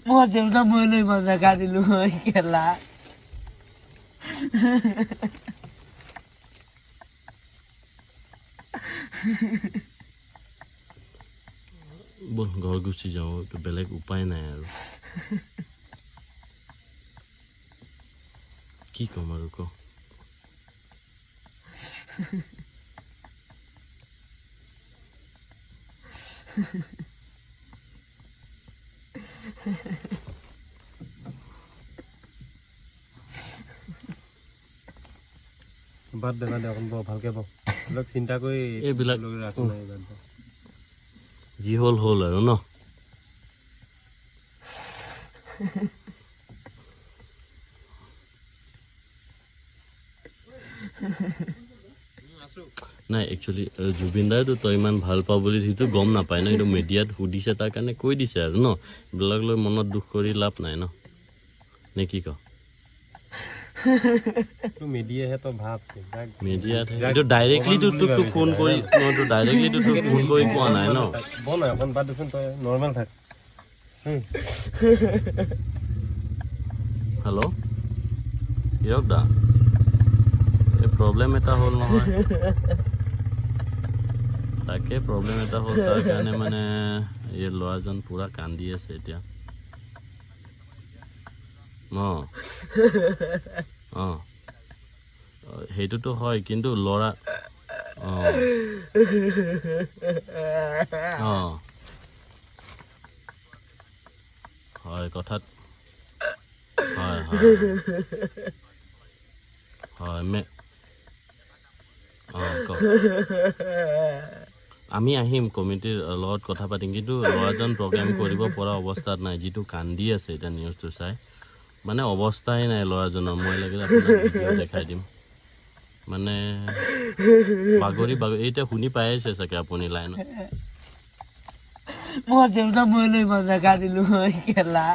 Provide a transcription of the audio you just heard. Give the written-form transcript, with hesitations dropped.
মই দেউতা মই লৈ মই জেগা দিলো হয় খেলা বল ঘৰ গুচি যাওঁ বেলেগ উপায় নাই আৰু কি ক'ম আৰু ক বাদ দে অকণ ভালকে বহ এইবিলাক চিন্তা কৰি এইবিলাক ৰাখো নাই বাদ দে যি হ'ল হ'ল আৰু ন নাই একচুৱেলি জুবিন দাইতো তই ইমান ভাল পাওঁ বুলি সেইটো গম নাপায় ন এইটো মিডিয়াত সুধিছে তাৰ কাৰণে কৈ দিছে আৰু ন এইবিলাক লৈ মনত দুখ কৰি লাভ নাই ন নে কি ক মিডিয়াহে তো ভাব মিডিয়াত এইটো ডাইৰেক্টলি তোক ফোন কৰি মইতো ডাইৰেক্টলি তোক ফোন কৰি কোৱা নাই ন বল না অকণ বাদ দেচোন তই নৰ্মেল থাক হেল্ল' হিৰক দা এই প্ৰব্লেম এটা হ'ল নহয় তাকে প্ৰব্লেম এটা হ'ল তাৰ কাৰণে মানে এই ল'ৰাজন পুৰা কান্দি আছে এতিয়া সেইটোতো হয় কিন্তু ল'ৰা হয় কথাত হয় আমি আহিম কমিটিৰ লগত কথা পাতিম কিন্তু ল'ৰাজন প্ৰগ্ৰেম কৰিব পৰা অৱস্থাত নাই যিটো কান্দি আছে এতিয়া নিউজটো চাই মানে অৱস্থাই নাই ল'ৰাজনৰ মই লাগিলে আপোনাক ভিডিঅ' দেখাই দিম মানে বাগৰি এতিয়া শুনি পাই আছে চাগে আপুনি লাইনত মই দেউতা মই লৈ মই জেগা দিলো হয় খেলা